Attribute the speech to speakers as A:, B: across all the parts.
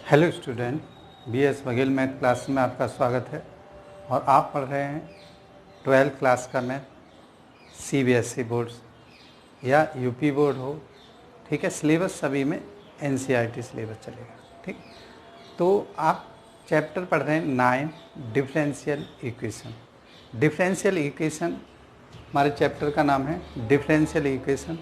A: Hello student, B S Baghel math class में आपका स्वागत है। और आप पढ़ रहे हैं 12th क्लास का मैथ सीबीएसई बोर्ड्स या यूपी बोर्ड हो, ठीक है। सिलेबस सभी में एनसीईआरटी सिलेबस चलेगा, ठीक। तो आप चैप्टर पढ़ रहे हैं 9 डिफरेंशियल इक्वेशन। डिफरेंशियल इक्वेशन हमारे चैप्टर का नाम है डिफरेंशियल इक्वेशन।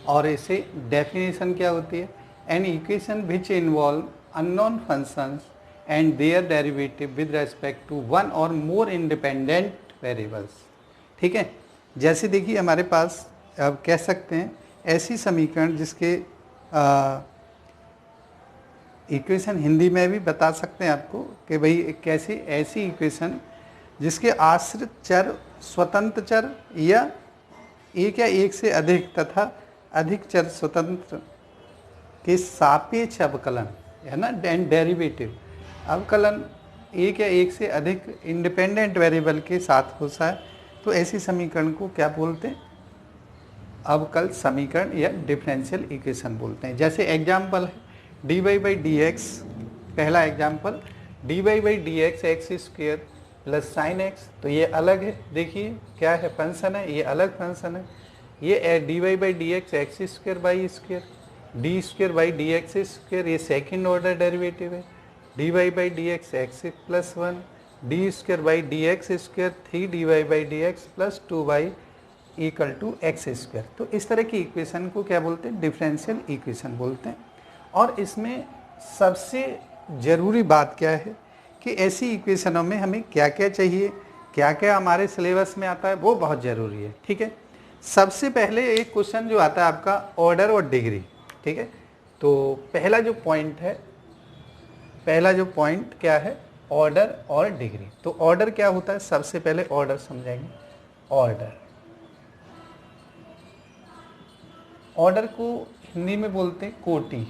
A: और इसे डेफिनेशन क्या होती है? An equation which involve unknown functions and their derivative with respect to one or more independent variables, ठीक है। जैसे देखिए हमारे पास अब कह सकते हैं ऐसी समीकरण जिसके इक्वेशन हिंदी में भी बता सकते हैं आपको कि भाई कैसी ऐसी इक्वेशन जिसके आश्रित चर स्वतंत्र चर या एक से अधिक तथा अधिक चर स्वतंत्र के सापेक्ष अवकलन है ना, डेरिवेटिव अवकलन एक या एक से अधिक इंडिपेंडेंट वेरिएबल के साथ होता है, तो ऐसी समीकरण को क्या बोलते हैं? अवकल समीकरण या डिफरेंशियल इक्वेशन बोलते हैं। जैसे एग्जाम्पल है d y by d x. पहला example d y by d x x square plus sine x, तो ये अलग है, देखिए क्या है, फंक्शन है, ये अलग फंक्शन है। ये d y by d x x square by square, d square by d x square, ये सेकेंड ऑर्डर डेरिवेटिव है। D y by d x x plus one, d square by d x square, three d y by d x plus two y equal to x square. तो इस तरह की equation को क्या बोलते हैं? Differential equation बोलते हैं। और इसमें सबसे ज़रूरी बात क्या है कि ऐसी इक्वेशनों में हमें क्या क्या चाहिए, क्या क्या हमारे सिलेबस में आता है, वो बहुत ज़रूरी है, ठीक है। सबसे पहले एक क्वेश्चन जो आता है आपका ऑर्डर और डिग्री, ठीक है। तो पहला जो पॉइंट क्या है? ऑर्डर और डिग्री। तो ऑर्डर क्या होता है? सबसे पहले ऑर्डर समझेंगे। ऑर्डर को हिंदी में बोलते हैं कोटि,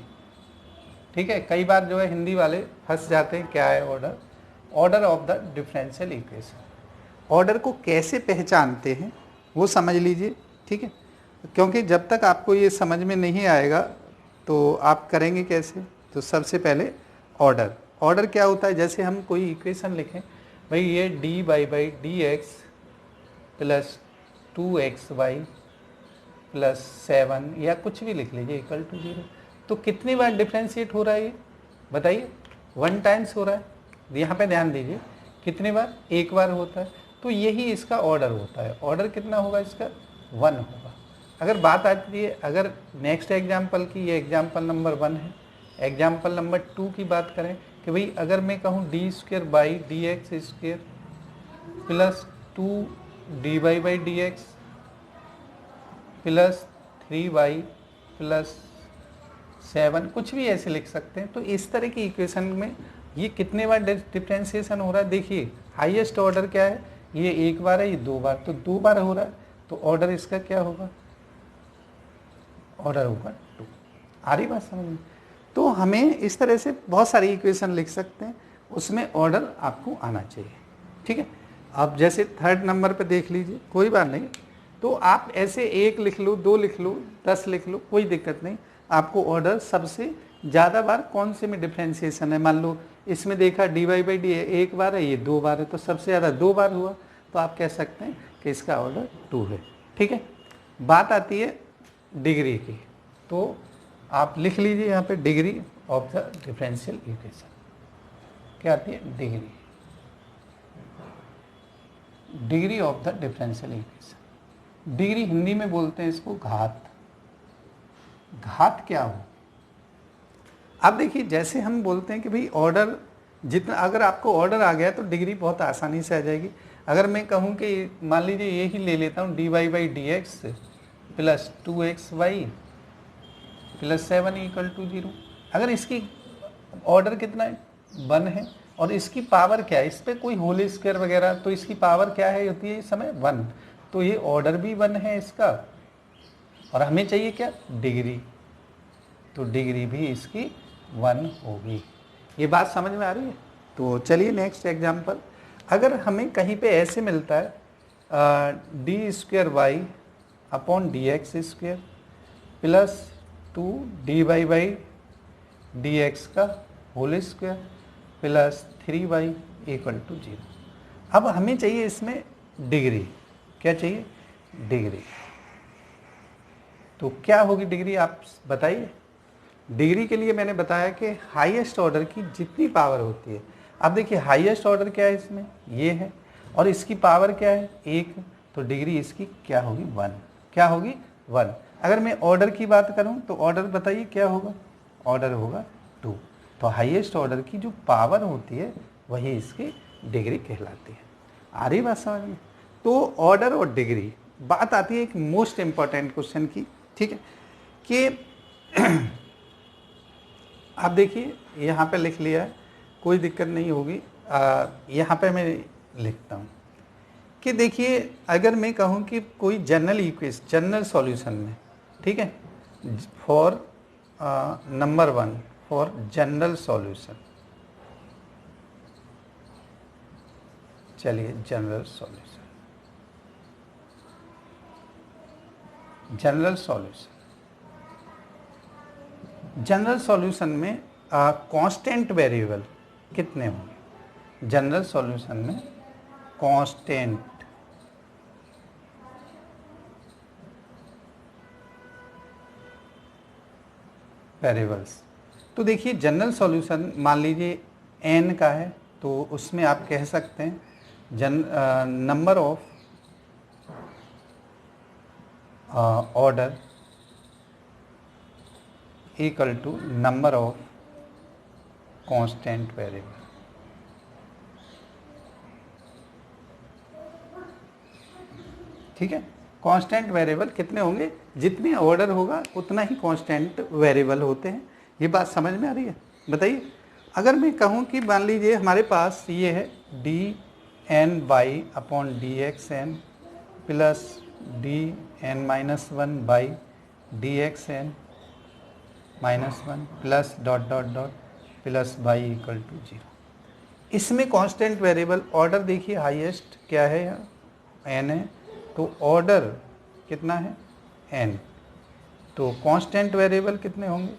A: ठीक है। कई बार जो है हिंदी वाले फंस जाते हैं, क्या है order? Order of the differential equation. Order को कैसे पहचानते हैं वो समझ लीजिए, ठीक है। क्योंकि जब तक आपको ये समझ में नहीं आएगा तो आप करेंगे कैसे? तो सबसे पहले ऑर्डर क्या होता है? जैसे हम कोई इक्वेशन लिखें, भाई ये d y by d x plus two x y plus 7 या कुछ भी लिख लीजिए इक्वल टू 0, तो कितनी बार डिफ्रेंशिएट हो रहा है ये बताइए? 1 टाइम्स हो रहा है। यहाँ पे ध्यान दीजिए, कितनी बार? एक बार होता है। तो यही इसका ऑर्डर होता है। ऑर्डर कितना होगा इसका? 1 होगा। अगर बात आती है अगर नेक्स्ट एग्जाम्पल की, ये एग्जाम्पल नंबर 1 है। एग्जाम्पल नंबर 2 की बात करें कि भाई अगर मैं कहूँ d square by d x square plus 2 d y by d x plus 3y plus 7, कुछ भी ऐसे लिख सकते हैं। तो इस तरह की इक्वेशन में ये कितने बार डिफ्रेंशिएशन हो रहा है? देखिए हाईएस्ट ऑर्डर क्या है? ये एक बार है, ये 2 बार, तो 2 बार हो रहा है। तो ऑर्डर इसका क्या होगा? ऑर्डर होगा 2। आ रही बात समझ में? तो हमें इस तरह से बहुत सारी इक्वेशन लिख सकते हैं, उसमें ऑर्डर आपको आना चाहिए, ठीक है। अब जैसे थर्ड नंबर पे देख लीजिए, कोई बात नहीं, तो आप ऐसे 1 लिख लो, 2 लिख लो, 10 लिख लो, कोई दिक्कत नहीं। आपको ऑर्डर सबसे ज़्यादा बार कौन से में डिफ्रेंशिएशन है? मान लो इसमें देखा डी वाई बाई डी एक बार है, ये 2 बार है, तो सबसे ज़्यादा 2 बार हुआ, तो आप कह सकते हैं कि इसका ऑर्डर 2 है, ठीक है। बात आती है डिग्री की, तो आप लिख लीजिए यहाँ पे degree of the differential equation क्या आती है? Degree of the differential equation. Degree Hindi में बोलते हैं इसको घात। घात क्या हो? अब देखिए जैसे हम बोलते हैं कि भाई ऑर्डर जितना, अगर आपको ऑर्डर आ गया तो डिग्री बहुत आसानी से आ जाएगी। अगर मैं कहूँ कि मान लीजिए ये ही ले लेता हूँ d y by d x plus 2x y plus 7 equal to 0। अगर इसकी ऑर्डर कितना है? 1 है, और इसकी पावर क्या है? इस पर कोई होल स्क्वायर वगैरह, तो इसकी पावर क्या है होती है इस समय? 1। तो ये ऑर्डर भी 1 है इसका, और हमें चाहिए क्या? डिग्री। तो डिग्री भी इसकी 1 होगी। ये बात समझ में आ रही है? तो चलिए नेक्स्ट एग्जांपल। अगर हमें कहीं पे ऐसे मिलता है d square y upon d x square plus 2 d y by d x का whole square plus 3y equal to 0। अब हमें चाहिए इसमें डिग्री, क्या चाहिए, डिग्री। तो क्या होगी डिग्री आप बताइए। डिग्री के लिए मैंने बताया कि हाईएस्ट ऑर्डर की जितनी पावर होती है। अब देखिए हाईएस्ट ऑर्डर क्या है इसमें, ये है, और इसकी पावर क्या है 1, तो डिग्री इसकी क्या होगी 1, क्या होगी 1। अगर मैं ऑर्डर की बात करूं तो ऑर्डर बताइए क्या होगा, ऑर्डर होगा 2। तो हाईएस्ट ऑर्डर की जो पावर होती है वही इसकी डिग्री कहलाती है। आ रही बात समझ में। तो ऑर्डर और डिग्री, बात आती है एक मोस्ट इंपॉर्टेंट क्वेश्चन की, ठीक है, कि आप देखिए यहाँ पे लिख लिया है, कोई दिक्कत नहीं होगी। यहाँ पे मैं लिखता हूँ कि देखिए अगर मैं कहूँ कि कोई जनरल इक्वेशन, जनरल सॉल्यूशन में, ठीक है, for number 1 for general solution, चलिए general solution, general solution, general solution में कांस्टेंट वेरिएबल कितने होंगे, जनरल सॉल्यूशन में कांस्टेंट वेरिएबल्स। तो देखिए जनरल सॉल्यूशन मान लीजिए n का है, तो उसमें आप कह सकते हैं number of order equal to number of constant variable. ठीक है, कांस्टेंट वेरिएबल कितने होंगे, जितने ऑर्डर होगा उतना ही कांस्टेंट वेरिएबल होते हैं। ये बात समझ में आ रही है, बताइए। अगर मैं कहूँ कि मान लीजिए हमारे पास ये है dn//dy upon dxn plus dn-1/dxn -1 plus dot dot dot plus y equal to 0। इसमें कांस्टेंट वेरिएबल ऑर्डर देखिए हाईएस्ट क्या है यहाँ n है, तो ऑर्डर कितना है n, तो कांस्टेंट वेरिएबल कितने होंगे,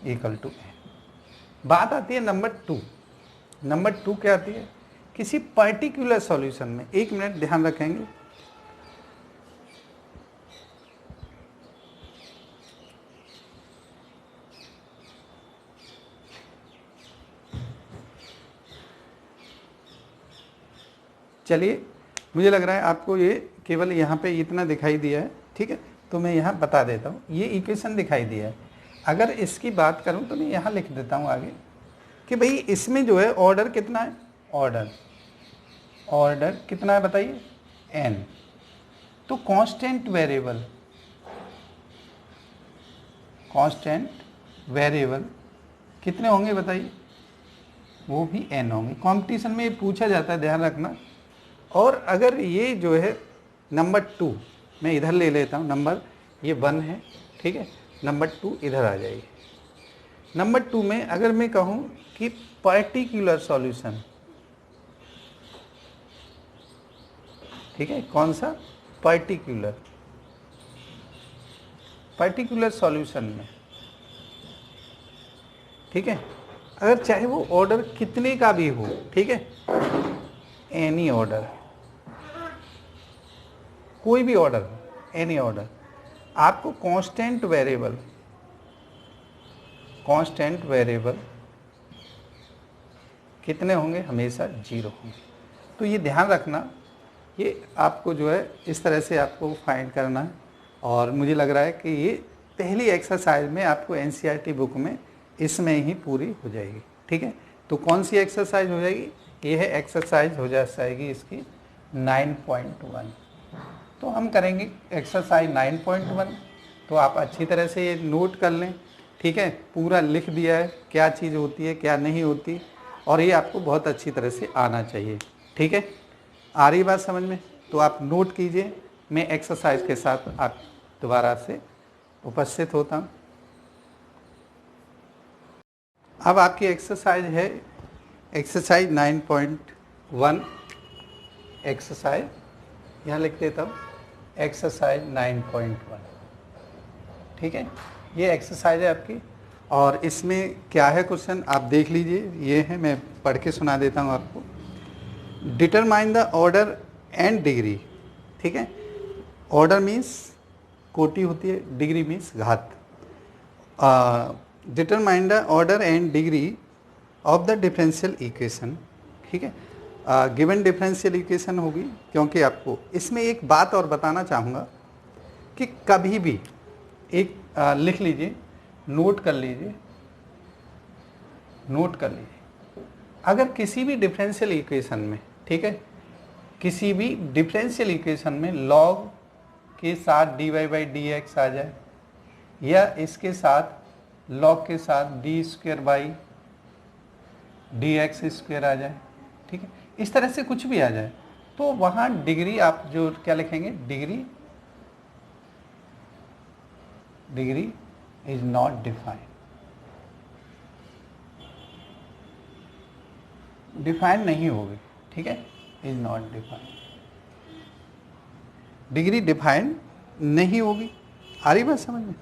A: इक्वल टू n। बात आती है नंबर 2। नंबर 2 क्या आती है, किसी पर्टिकुलर सॉल्यूशन में, एक मिनट ध्यान रखेंगे, चलिए मुझे लग रहा है आपको ये केवल यहाँ पे इतना दिखाई दिया है, ठीक है, तो मैं यहाँ बता देता हूँ। ये इक्वेशन दिखाई दिया है, अगर इसकी बात करूँ तो मैं यहाँ लिख देता हूँ आगे कि भाई इसमें जो है ऑर्डर कितना है, ऑर्डर कितना है बताइए n, तो कांस्टेंट वेरिएबल कितने होंगे बताइए, वो भी n होंगे। कंपटीशन में ये पूछा जाता है, ध्यान रखना। और अगर ये जो है नंबर 2 मैं इधर ले लेता हूँ, नंबर ये 1 है, ठीक है, नंबर 2 इधर आ जाइए। नंबर 2 में अगर मैं कहूँ कि पर्टिकुलर सॉल्यूशन, ठीक है, कौन सा, पर्टिकुलर सॉल्यूशन में, ठीक है, अगर चाहे वो ऑर्डर कितने का भी हो, ठीक है, एनी ऑर्डर, कोई भी ऑर्डर, एनी ऑर्डर, आपको कांस्टेंट वेरिएबल कितने होंगे, हमेशा 0 होंगे। तो ये ध्यान रखना, ये आपको जो है इस तरह से आपको फाइंड करना है। और मुझे लग रहा है कि ये पहली एक्सरसाइज में आपको एनसीईआरटी बुक में इसमें ही पूरी हो जाएगी, ठीक है। तो कौन सी एक्सरसाइज हो जाएगी, ये है एक्सरसाइज हो जाएगी इसकी 9.1। तो हम करेंगे एक्सरसाइज 9.1, तो आप अच्छी तरह से ये नोट कर लें, ठीक है, पूरा लिख दिया है क्या चीज़ होती है क्या नहीं होती, और ये आपको बहुत अच्छी तरह से आना चाहिए, ठीक है। आ रही बात समझ में, तो आप नोट कीजिए, मैं एक्सरसाइज के साथ आप दोबारा से उपस्थित होता हूँ। अब आपकी एक्सरसाइज है एक्सरसाइज 9.1, एक्सरसाइज यहाँ लिख देता हूँ, एक्सरसाइज 9.1। ठीक है, ये एक्सरसाइज है आपकी। और इसमें क्या है क्वेश्चन आप देख लीजिए, ये है, मैं पढ़ के सुना देता हूँ आपको। Determine the order and degree, ठीक है, ऑर्डर मीन्स कोटि होती है, डिग्री मीन्स घात। Determine the order and degree of the differential equation, ठीक है। गिवन डिफरेंशियल इक्वेशन होगी, क्योंकि आपको इसमें एक बात और बताना चाहूँगा कि कभी भी एक लिख लीजिए, नोट कर लीजिए, अगर किसी भी डिफरेंशियल इक्वेशन में, ठीक है, किसी भी डिफरेंशियल इक्वेशन में लॉग के साथ dy बाई डी एक्स आ जाए, या इसके साथ लॉग के साथ d square by d x square आ जाए, ठीक है, इस तरह से कुछ भी आ जाए, तो वहाँ डिग्री आप जो क्या लिखेंगे, डिग्री इज नॉट डिफाइन नहीं होगी, ठीक है, is not define, degree define नहीं होगी। आ रही बात समझ में?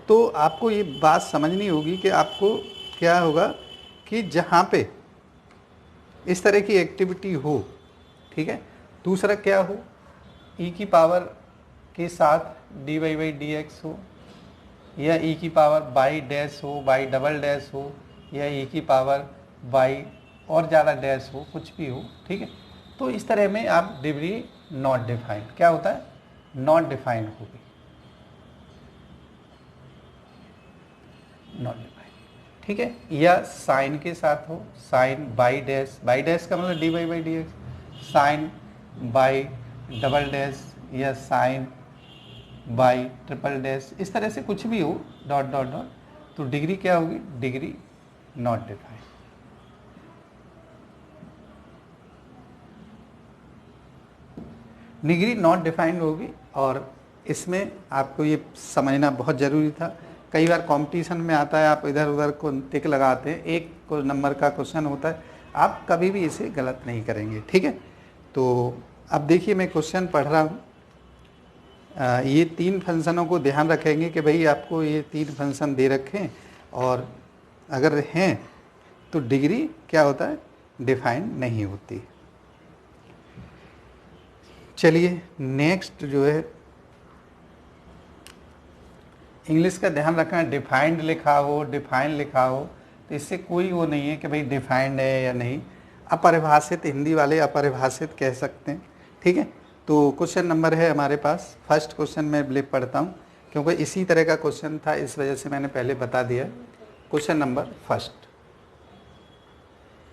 A: तो आपको ये बात समझनी होगी कि आपको क्या होगा कि जहाँ पे इस तरह की एक्टिविटी हो, ठीक है, दूसरा क्या हो, e की पावर के साथ dy बाई डी एक्स हो, या e की पावर बाई डैश हो, बाई डबल डैश हो, या e की पावर बाई और ज़्यादा डैश हो, कुछ भी हो, ठीक है, तो इस तरह में आप डिग्री नॉट डिफाइन, क्या होता है, नॉट डिफाइन होगी, नॉट डिफाइन, ठीक है। या साइन के साथ हो, साइन बाई डैश का मतलब d by d x, sine by double dash या साइन बाई ट्रिपल डैश, इस तरह से कुछ भी हो, डॉट डॉट डॉट, तो डिग्री क्या होगी, degree not define. Degree not defined होगी, और इसमें आपको ये समझना बहुत ज़रूरी था। कई बार कंपटीशन में आता है, आप इधर उधर को टिक लगाते हैं, एक नंबर का क्वेश्चन होता है, आप कभी भी इसे गलत नहीं करेंगे, ठीक है। तो अब देखिए मैं क्वेश्चन पढ़ रहा हूँ, ये 3 फंक्शनों को ध्यान रखेंगे कि भाई आपको ये 3 फंक्शन दे रखें, और अगर हैं तो डिग्री क्या होता है, डिफाइन नहीं होती। चलिए नेक्स्ट जो है, इंग्लिश का ध्यान रखना, डिफाइंड लिखा हो, डिफाइन लिखा हो, तो इससे कोई वो नहीं है कि भाई डिफाइंड है या नहीं, अपरिभाषित, हिंदी वाले अपरिभाषित कह सकते हैं, ठीक है। तो क्वेश्चन नंबर है हमारे पास, फर्स्ट क्वेश्चन मैं लिख पढ़ता हूँ, क्योंकि इसी तरह का क्वेश्चन था, इस वजह से मैंने पहले बता दिया। Question number first,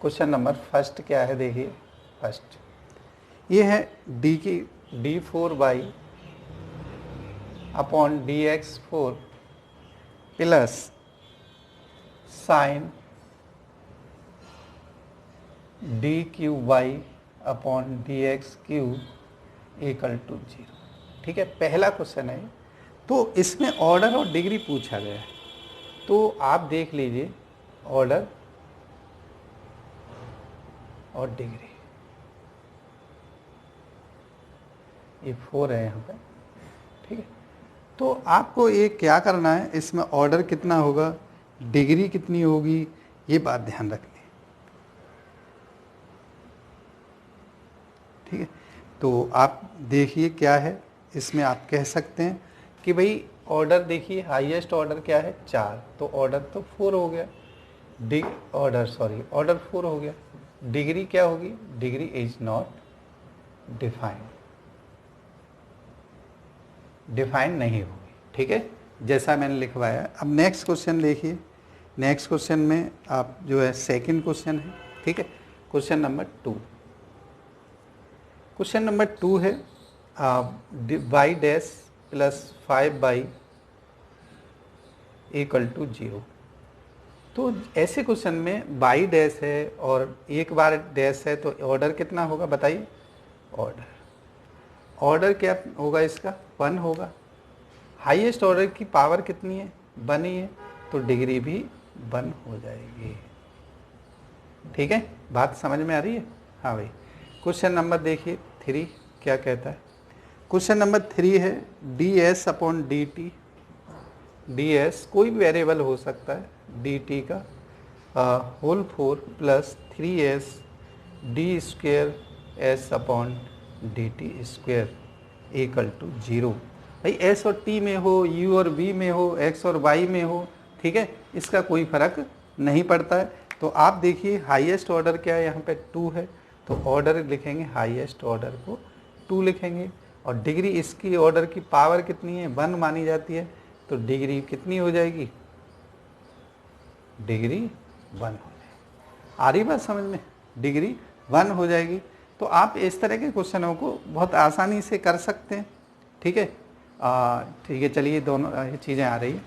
A: question number first क्या है, देखिए फर्स्ट ये है डी की d4 by upon d x 4 plus sine d cube y upon d x cube equal to 0, ठीक है, पहला क्वेश्चन है। तो इसमें ऑर्डर और डिग्री पूछा गया है, तो आप देख लीजिए ऑर्डर और डिग्री, ये 4 है यहाँ पे, ठीक है। तो आपको ये क्या करना है, इसमें ऑर्डर कितना होगा, डिग्री कितनी होगी, ये बात ध्यान रखनी है, ठीक है। तो आप देखिए क्या है, इसमें आप कह सकते हैं कि भाई ऑर्डर देखिए, हाईएस्ट ऑर्डर क्या है 4, तो ऑर्डर तो 4 हो गया, ऑर्डर 4 हो गया, डिग्री क्या होगी, degree is not defined, define नहीं होगी, ठीक है, जैसा मैंने लिखवाया। अब नेक्स्ट क्वेश्चन देखिए, नेक्स्ट क्वेश्चन में आप जो है सेकंड क्वेश्चन है, ठीक है, क्वेश्चन नंबर 2, क्वेश्चन नंबर 2 है y dash plus 5 by equal to 0। तो ऐसे क्वेश्चन में बाई डैश है और एक बार डैश है, तो ऑर्डर कितना होगा बताइए, ऑर्डर क्या होगा इसका, 1 होगा, हाईएस्ट ऑर्डर की पावर कितनी है, 1 ही है, तो डिग्री भी 1 हो जाएगी, ठीक है, बात समझ में आ रही है। हाँ भाई, क्वेश्चन नंबर देखिए 3 क्या कहता है, क्वेश्चन नंबर 3 है d s upon d t. D s कोई भी वेरिएबल हो सकता है, डी टी का whole 4 plus 3s d square s upon d t square equal to 0। भाई एस और टी में हो, यू और वी में हो, एक्स और वाई में हो, ठीक है, इसका कोई फर्क नहीं पड़ता है। तो आप देखिए हाईएस्ट ऑर्डर क्या है, यहाँ पे 2 है, तो ऑर्डर लिखेंगे, हाईएस्ट ऑर्डर को 2 लिखेंगे। और डिग्री इसकी ऑर्डर की पावर कितनी है, 1 मानी जाती है, तो डिग्री कितनी हो जाएगी, डिग्री 1 हो जाएगी। आ रही बात समझ में, डिग्री 1 हो जाएगी। तो आप इस तरह के क्वेश्चनों को बहुत आसानी से कर सकते हैं, ठीक है। ठीक है, चलिए दोनों चीज़ें आ रही है।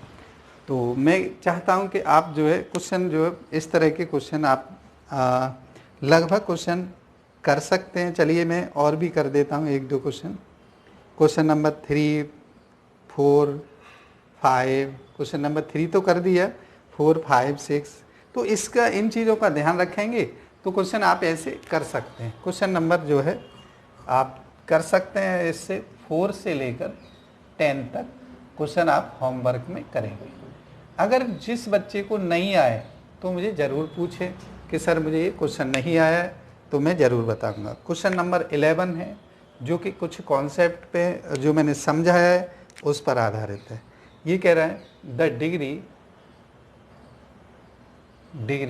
A: तो मैं चाहता हूं कि आप जो है क्वेश्चन जो है इस तरह के क्वेश्चन आप लगभग क्वेश्चन कर सकते हैं। चलिए मैं और भी कर देता हूं 1-2 question. Question number 3, 4, 5, question number 3 तो कर दिया, 4, 5, 6। तो इसका इन चीज़ों का ध्यान रखेंगे तो क्वेश्चन आप ऐसे कर सकते हैं। क्वेश्चन नंबर जो है आप कर सकते हैं, इससे 4 से लेकर 10 तक क्वेश्चन आप होमवर्क में करेंगे। अगर जिस बच्चे को नहीं आए तो मुझे ज़रूर पूछे कि सर मुझे ये क्वेश्चन नहीं आया है, तो मैं ज़रूर बताऊंगा। क्वेश्चन नंबर 11 है जो कि कुछ कॉन्सेप्ट पे जो मैंने समझाया है उस पर आधारित है। ये कह रहा है द डिग्री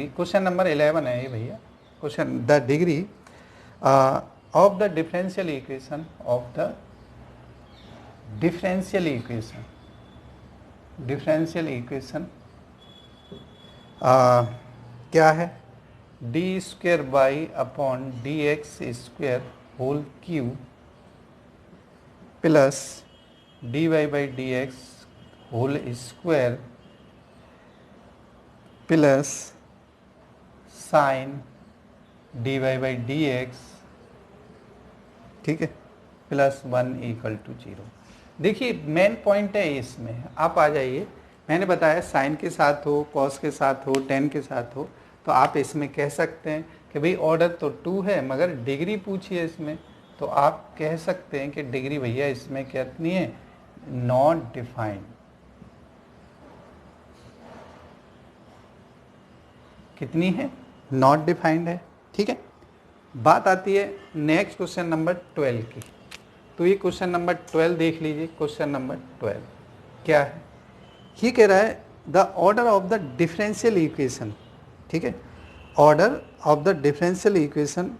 A: क्वेश्चन नंबर 11 है ये भैया। Question the degree of the differential equation differential equation क्या है, d square by upon d x square whole cube plus d y by d x whole square plus sine d y by d x, ठीक है, plus 1 equal to 0। देखिए main point है इसमें, आप आ जाइए। मैंने बताया साइन के साथ हो, कॉस के साथ हो, टेन के साथ हो, तो आप इसमें कह सकते हैं कि भाई ऑर्डर तो 2 है मगर डिग्री पूछी है इसमें, तो आप कह सकते हैं कि डिग्री भैया इसमें कितनी है, नॉट डिफाइंड। कितनी है, नॉट डिफाइंड है, ठीक है। बात आती है नेक्स्ट क्वेश्चन नंबर 12 की। तो ये क्वेश्चन नंबर 12 देख लीजिए। क्वेश्चन नंबर 12 क्या है, ये कह रहा है the order of the differential equation, ठीक है, order of the differential equation,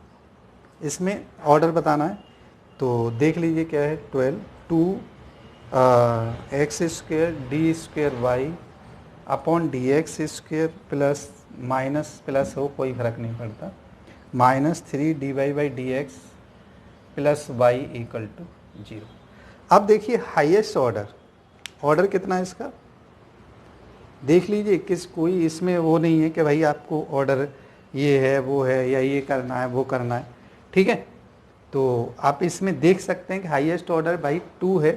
A: इसमें ऑर्डर बताना है। तो देख लीजिए क्या है, 12 2 x square d square y upon d x square plus minus plus हो कोई फर्क नहीं पड़ता, -3 d y by d x plus y equal to 0। अब देखिए हाईएस्ट ऑर्डर कितना है इसका, देख लीजिए। कोई इसमें वो नहीं है कि भाई आपको ऑर्डर ये है वो है या ये करना है वो करना है, ठीक है। तो आप इसमें देख सकते हैं कि हाईएस्ट ऑर्डर भाई 2 है,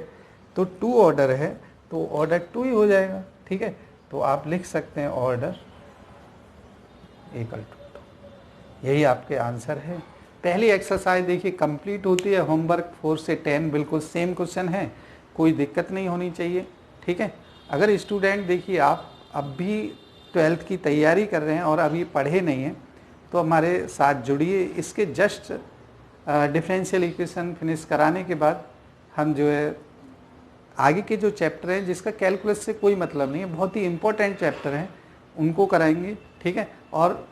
A: तो 2 ऑर्डर है तो ऑर्डर 2 ही हो जाएगा, ठीक है। तो आप लिख सकते हैं ऑर्डर इक्वल टू 2। यही आपके आंसर है। पहली एक्सरसाइज देखिए कंप्लीट होती है। होमवर्क 4 से 10 बिल्कुल सेम क्वेश्चन है, कोई दिक्कत नहीं होनी चाहिए, ठीक है। अगर स्टूडेंट देखिए आप अब भी 12th की तैयारी कर रहे हैं और अभी पढ़े नहीं हैं तो हमारे साथ जुड़िए। इसके जस्ट डिफरेंशियल इक्वेशन फिनिश कराने के बाद हम जो है आगे के जो चैप्टर हैं जिसका कैलकुलस से कोई मतलब नहीं है, बहुत ही इम्पोर्टेंट चैप्टर हैं, उनको कराएंगे, ठीक है। और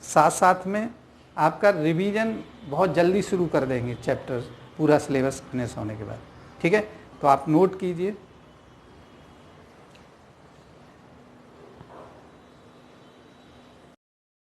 A: साथ साथ में आपका रिवीजन बहुत जल्दी शुरू कर देंगे चैप्टर पूरा सिलेबस फिनिश होने के बाद, ठीक है। तो आप नोट कीजिए।